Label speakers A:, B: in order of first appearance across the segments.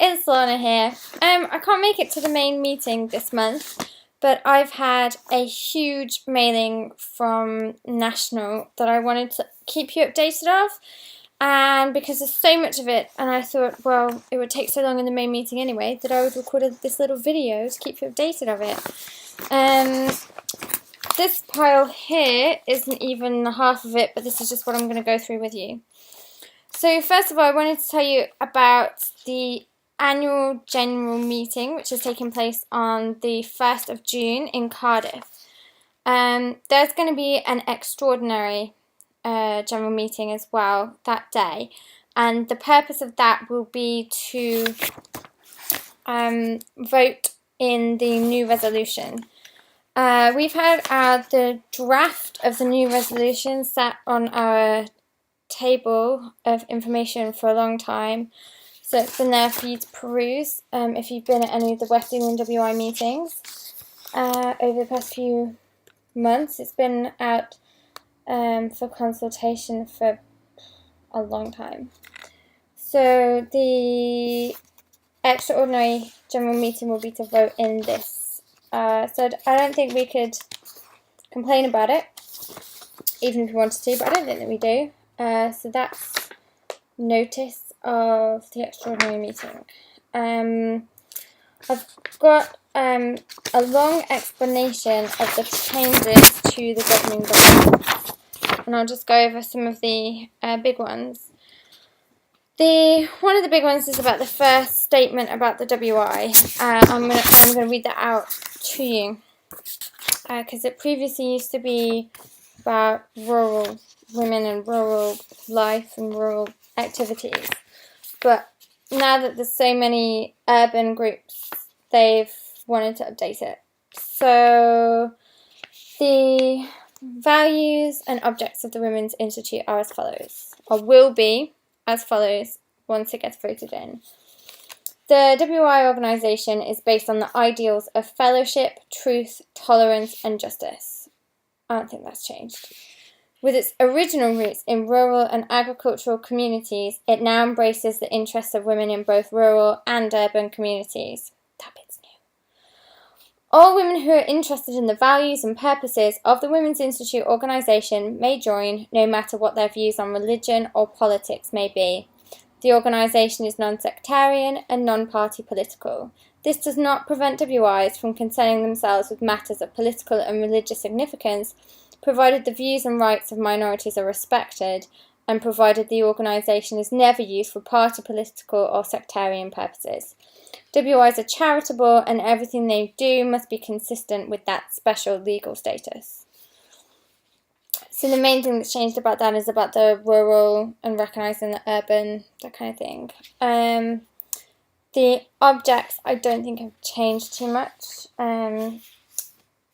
A: it's Lorna here. I can't make it to the main meeting this month, but I've had a huge mailing from National that I wanted to keep you updated of, and because there's so much of it, and I thought, well, it would take so long in the main meeting anyway, that I would record this little video to keep you updated of it. This pile here isn't even half of it, but this is just what I'm going to go through with you. So first of all, I wanted to tell you about the annual general meeting, which is taking place on the 1st of June in Cardiff. There's going to be an extraordinary general meeting as well that day, and the purpose of that will be to vote in the new resolution. We've had the draft of the new resolution sat on our table of information for a long time, so it's been there for you to peruse if you've been at any of the West Ealing WI meetings over the past few months. It's been out for consultation for a long time. So the extraordinary general meeting will be to vote in this. So I don't think we could complain about it, even if we wanted to, but I don't think that we do. So that's notice of the extraordinary meeting. I've got a long explanation of the changes to the governing documents, and I'll just go over some of the big ones. One of the big ones is about the first statement about the WI. I'm gonna read that out to you because it previously used to be about rural women and rural life and rural activities, but now that there's so many urban groups, they've wanted to update it. So the values and objects of the Women's Institute are as follows, or will be as follows once it gets voted in. The WI organisation is based on the ideals of fellowship, truth, tolerance and justice. I don't think that's changed. With its original roots in rural and agricultural communities, it now embraces the interests of women in both rural and urban communities. That bit's new. All women who are interested in the values and purposes of the Women's Institute organisation may join, no matter what their views on religion or politics may be. The organisation is non-sectarian and non-party political. This does not prevent WIs from concerning themselves with matters of political and religious significance, provided the views and rights of minorities are respected, and provided the organisation is never used for party political or sectarian purposes. WIs are charitable, and everything they do must be consistent with that special legal status. So the main thing that's changed about that is about the rural and recognising the urban, that kind of thing. The objects I don't think have changed too much.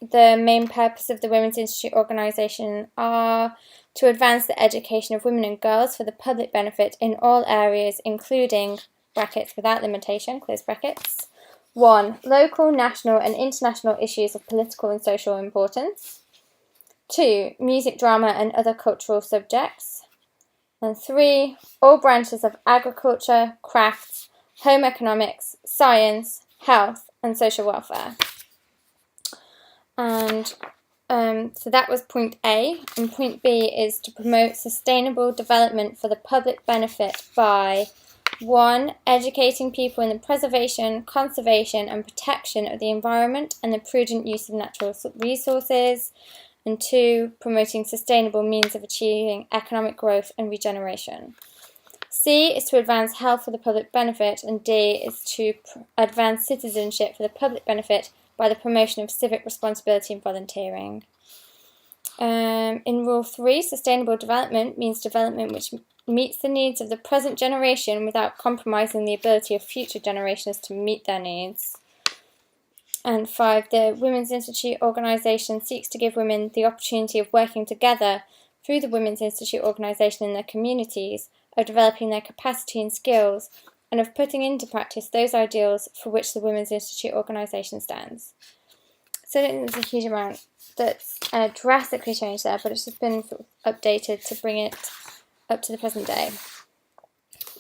A: The main purpose of the Women's Institute organisation are to advance the education of women and girls for the public benefit in all areas, including, brackets without limitation, close brackets, 1. Local, national and international issues of political and social importance. 2. Music, drama and other cultural subjects. And 3. All branches of agriculture, crafts, home economics, science, health and social welfare. And so that was point A, and point B is to promote sustainable development for the public benefit by 1. Educating people in the preservation, conservation and protection of the environment and the prudent use of natural resources, and 2. Promoting sustainable means of achieving economic growth and regeneration. C is to advance health for the public benefit, and D is to advance citizenship for the public benefit by the promotion of civic responsibility and volunteering. In Rule 3, sustainable development means development which meets the needs of the present generation without compromising the ability of future generations to meet their needs. And 5, the Women's Institute organisation seeks to give women the opportunity of working together through the Women's Institute organisation in their communities, of developing their capacity and skills, and of putting into practice those ideals for which the Women's Institute organisation stands. So I don't think there's a huge amount that's drastically changed there, but it's just been sort of updated to bring it up to the present day.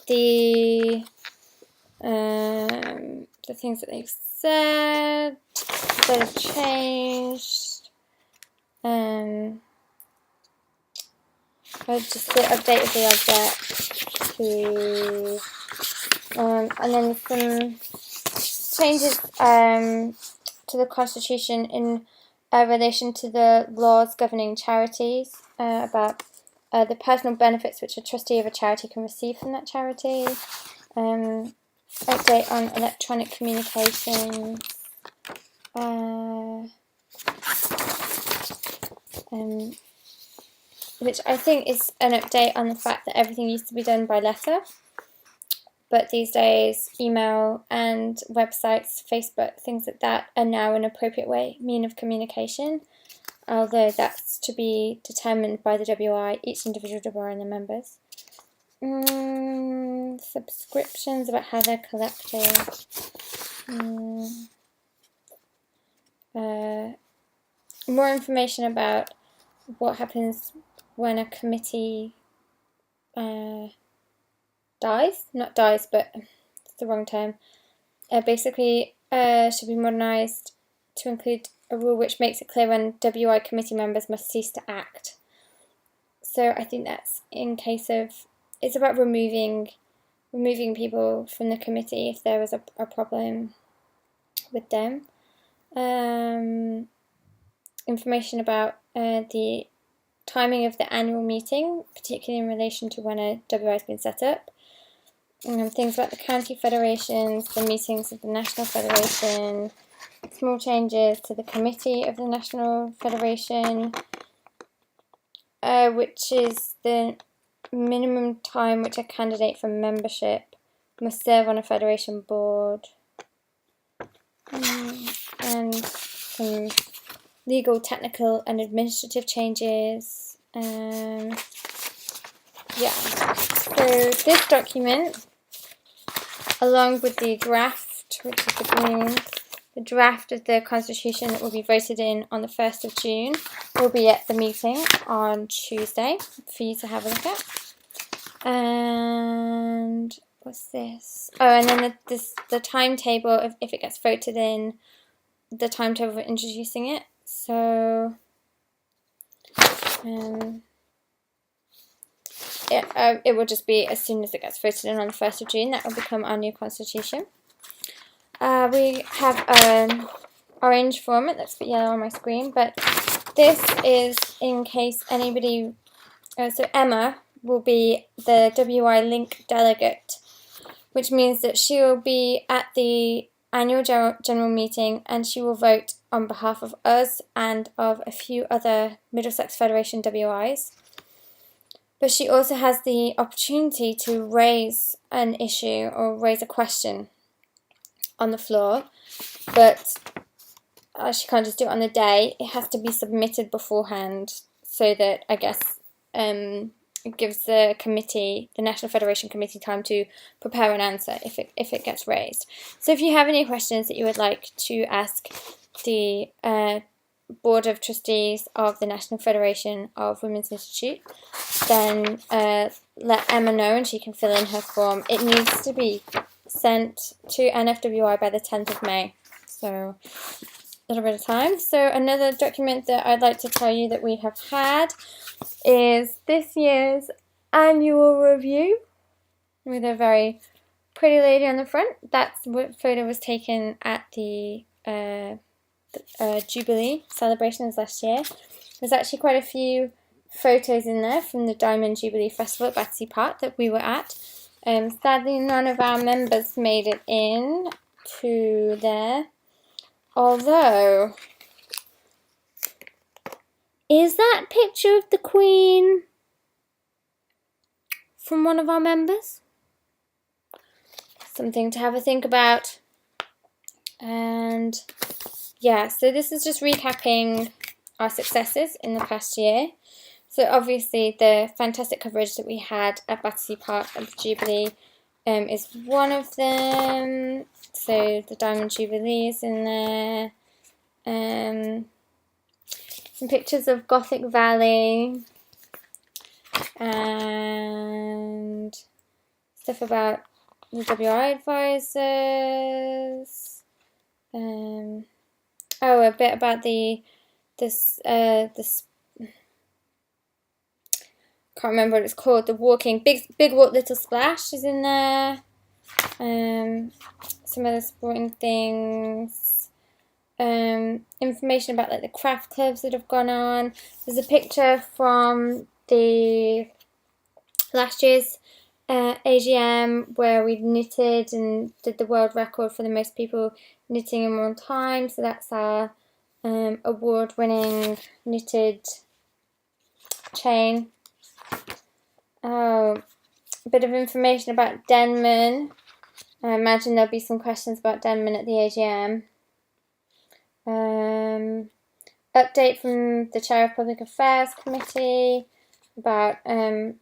A: The The things that they've said, that have changed. Just the update of the object to, and then some changes to the Constitution in relation to the laws governing charities, about the personal benefits which a trustee of a charity can receive from that charity, update on electronic communications, which I think is an update on the fact that everything used to be done by letter, but these days email and websites, Facebook, things like that are now an appropriate mean of communication, although that's to be determined by the WI, each individual WI and their members. Subscriptions, about how they're collected. More information about what happens when a committee dies. Not dies, but it's the wrong term. Basically, should be modernised to include a rule which makes it clear when WI committee members must cease to act. So I think that's in case of, it's about removing people from the committee if there was a problem with them. Information about the timing of the annual meeting, particularly in relation to when a WI has been set up. Things about the county federations, the meetings of the National Federation, small changes to the committee of the National Federation, which is the minimum time which a candidate for membership must serve on a federation board, and some legal, technical and administrative changes. So this document, along with the draft, which is the draft of the Constitution that will be voted in on the 1st of June, will be at the meeting on Tuesday for you to have a look at. And what's this? Oh, and then the timetable of, if it gets voted in, the timetable for introducing it. So it will just be as soon as it gets voted in on the 1st of June, that will become our new Constitution. We have an orange form, it looks a bit yellow on my screen, but this is in case anybody, so Emma will be the WI Link delegate, which means that she will be at the annual general meeting and she will vote on behalf of us and of a few other Middlesex Federation WIs. But she also has the opportunity to raise an issue or raise a question on the floor, but she can't just do it on the day. It has to be submitted beforehand so that, I guess, it gives the committee, the National Federation Committee, time to prepare an answer if it gets raised. So if you have any questions that you would like to ask the Board of Trustees of the National Federation of Women's Institute, then let Emma know and she can fill in her form. It needs to be sent to NFWI by the 10th of May, so a little bit of time. So another document that I'd like to tell you that we have had is this year's annual review with a very pretty lady on the front. That's what photo was taken at the Jubilee celebrations last year. There's actually quite a few photos in there from the Diamond Jubilee Festival at Battersea Park that we were at. Sadly, none of our members made it in to there. Although, is that picture of the Queen from one of our members? Something to have a think about. And yeah, so this is just recapping our successes in the past year. So obviously the fantastic coverage that we had at Battersea Park at the Jubilee is one of them. So the Diamond Jubilee is in there. Some pictures of Gothic Valley and stuff about the WI advisors. Oh, a bit about this can't remember what it's called. The walking big walk little splash is in there. Some other sporting things. Information about like the craft clubs that have gone on. There's a picture from the last year's AGM where we knitted and did the world record for the most people knitting in one time. So that's our award-winning knitted chain. Oh, a bit of information about Denman. I imagine there'll be some questions about Denman at the AGM. Update from the Chair of Public Affairs Committee about the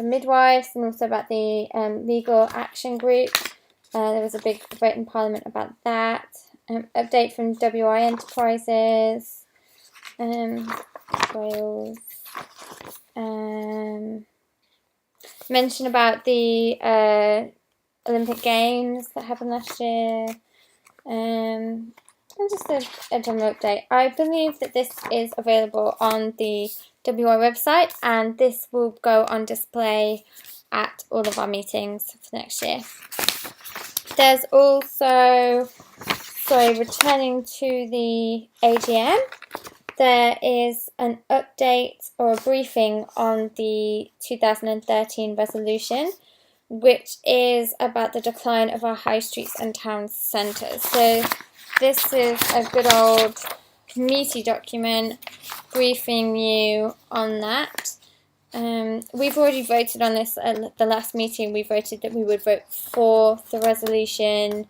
A: midwives and also about the legal action group. There was a big vote in Parliament about that. Update from WI Enterprises. Wales. Mention about the Olympic Games that happened last year. And just a general update. I believe that this is available on the WI website, and this will go on display at all of our meetings for next year. There's also, returning to the AGM, there is an update or a briefing on the 2013 resolution, which is about the decline of our high streets and town centres. So this is a good old committee document briefing you on that. We've already voted on this at the last meeting. We voted that we would vote for the resolution.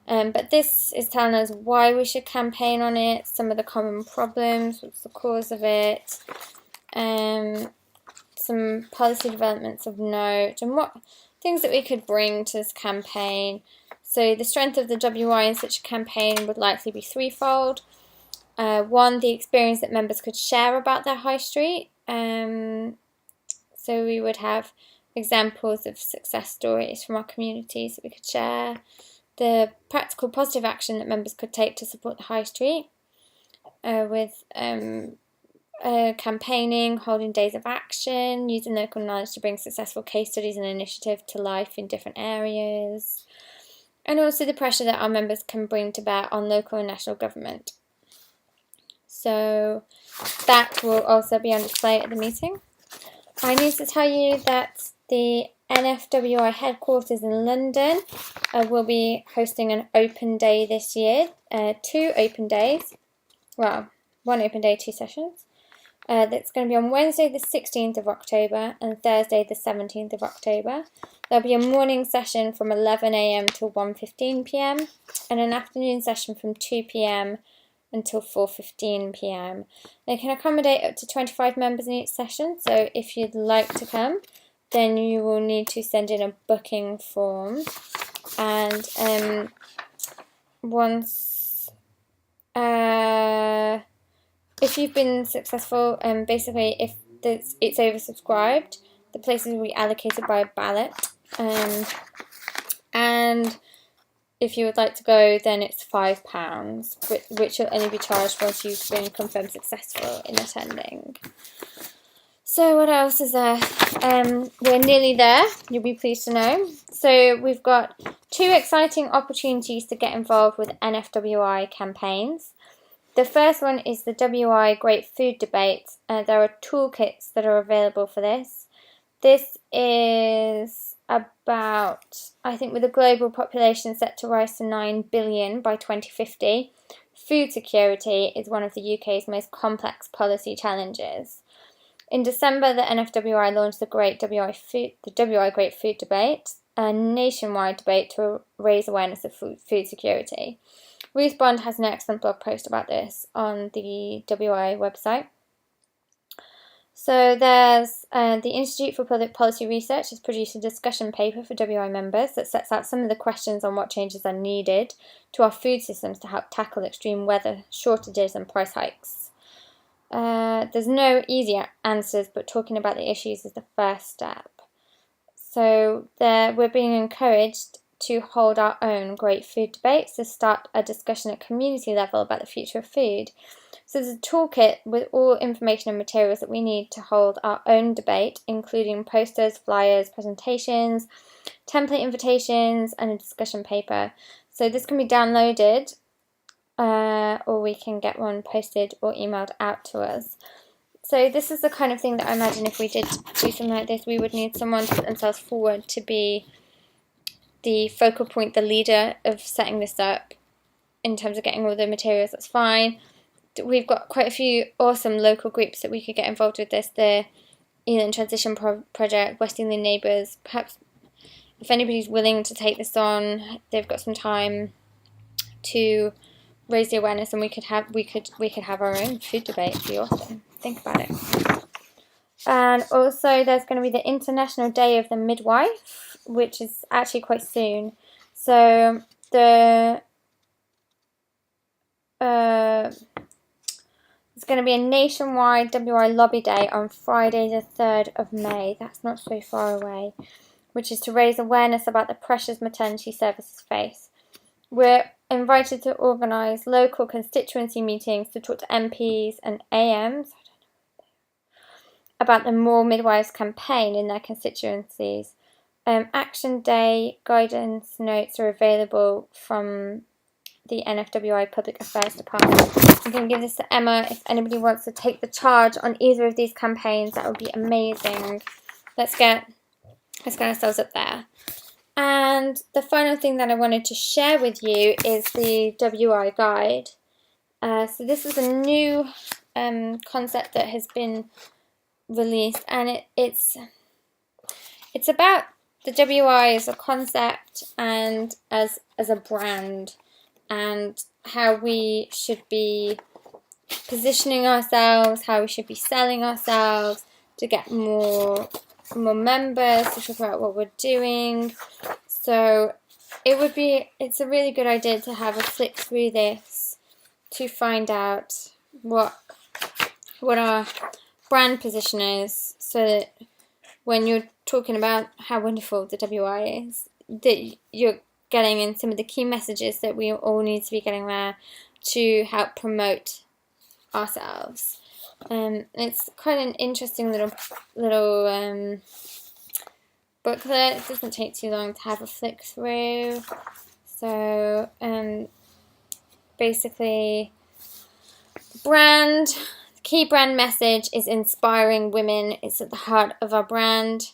A: But this is telling us why we should campaign on it, some of the common problems, what's the cause of it, some policy developments of note, and what things that we could bring to this campaign. So the strength of the WI in such a campaign would likely be threefold. One, the experience that members could share about their high street. So we would have examples of success stories from our communities that we could share. The practical positive action that members could take to support the high street with campaigning, holding days of action, using local knowledge to bring successful case studies and initiative to life in different areas, and also the pressure that our members can bring to bear on local and national government. So that will also be on display at the meeting. I need to tell you that the NFWI headquarters in London will be hosting an open day this year. 2 open days. Well, 1 open day, 2 sessions. That's going to be on Wednesday the 16th of October and Thursday the 17th of October. There'll be a morning session from 11 AM till 1:15 PM and an afternoon session from 2 PM until 4:15 PM. They can accommodate up to 25 members in each session, so if you'd like to come, then you will need to send in a booking form. And once, if you've been successful, basically if it's oversubscribed, the places will be allocated by a ballot. And if you would like to go, then it's £5, which will only be charged once you've been confirmed successful in attending. So what else is there? We're nearly there, you'll be pleased to know. So we've got 2 exciting opportunities to get involved with NFWI campaigns. The first one is the WI Great Food Debate. There are toolkits that are available for this. This is about, I think with a global population set to rise to 9 billion by 2050, food security is one of the UK's most complex policy challenges. In December, the NFWI launched the WI Great Food Debate, a nationwide debate to raise awareness of food security. Ruth Bond has an excellent blog post about this on the WI website. So there's the Institute for Public Policy Research has produced a discussion paper for WI members that sets out some of the questions on what changes are needed to our food systems to help tackle extreme weather, shortages and price hikes. There's no easy answers, but talking about the issues is the first step. So we're being encouraged to hold our own great food debates, to start a discussion at community level about the future of food. So there's a toolkit with all information and materials that we need to hold our own debate, including posters, flyers, presentations, template invitations, and a discussion paper. So this can be downloaded, or we can get one posted or emailed out to us. So this is the kind of thing that I imagine if we did do something like this, we would need someone to put themselves forward to be the focal point, the leader of setting this up in terms of getting all the materials. That's fine. We've got quite a few awesome local groups that we could get involved with this. The Ealing Transition Project, West Ealing Neighbours. Perhaps if anybody's willing to take this on, they've got some time to raise the awareness, and we could have our own food debate. It'd be awesome. Think about it. And also there's going to be the International Day of the Midwife, which is actually quite soon. So there's going to be a nationwide WI lobby day on Friday the 3rd of May. That's not so far away, which is to raise awareness about the pressures maternity services face. We're invited to organise local constituency meetings to talk to MPs and AMs about the More Midwives campaign in their constituencies. Action Day guidance notes are available from the NFWI Public Affairs Department. I'm going to give this to Emma. If anybody wants to take the charge on either of these campaigns, that would be amazing. Let's get ourselves up there. And the final thing that I wanted to share with you is the WI guide. So this is a new concept that has been released, and it's about the WI as a concept and as a brand, and how we should be positioning ourselves, how we should be selling ourselves to get more members, to talk about what we're doing. So it's a really good idea to have a flick through this to find out what our brand position is, so that when you're talking about how wonderful the WI is, that you're getting in some of the key messages that we all need to be getting there to help promote ourselves. It's quite an interesting little booklet. It doesn't take too long to have a flick through. So basically, the brand, the key brand message is inspiring women. It's at the heart of our brand.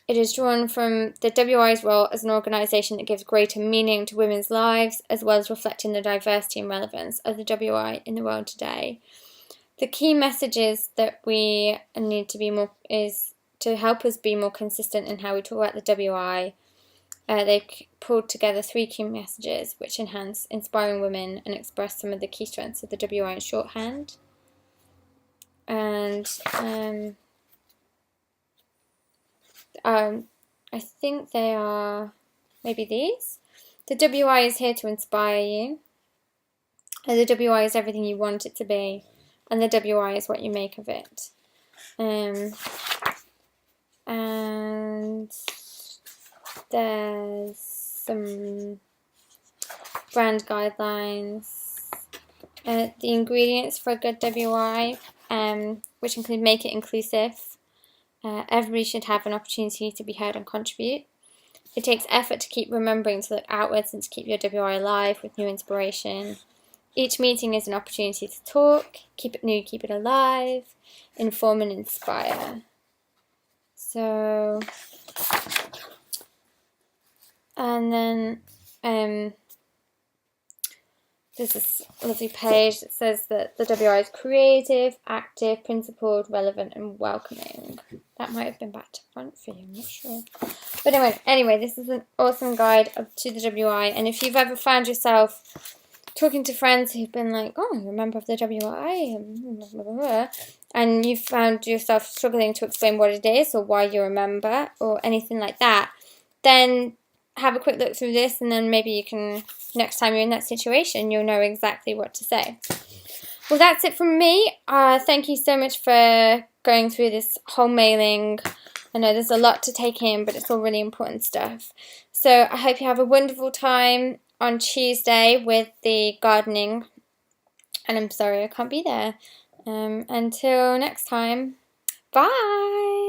A: It is drawn from the WI's role as an organisation that gives greater meaning to women's lives, as well as reflecting the diversity and relevance of the WI in the world today. The key messages that we need to be more is to help us be more consistent in how we talk about the WI. They've pulled together 3 key messages which enhance inspiring women and express some of the key strengths of the WI in shorthand. And I think they are maybe these. The WI is here to inspire you. The WI is everything you want it to be, and the WI is what you make of it. And there's some brand guidelines. The ingredients for a good WI, which include make it inclusive. Everybody should have an opportunity to be heard and contribute. It takes effort to keep remembering to look outwards and to keep your WI alive with new inspiration. Each meeting is an opportunity to talk, keep it new, keep it alive, inform and inspire. So, and then there's this lovely page that says that the WI is creative, active, principled, relevant and welcoming. That might have been back to front for you, I'm not sure. But anyway, this is an awesome guide to the WI, and if you've ever found yourself talking to friends who've been like, oh, I'm a member of the WI, and you've found yourself struggling to explain what it is or why you're a member or anything like that, then have a quick look through this, and then maybe you can, next time you're in that situation, you'll know exactly what to say. Well, that's it from me. Thank you so much for going through this whole mailing. I know there's a lot to take in, but it's all really important stuff. So I hope you have a wonderful time on Tuesday with the gardening. And I'm sorry I can't be there. Until next time, bye!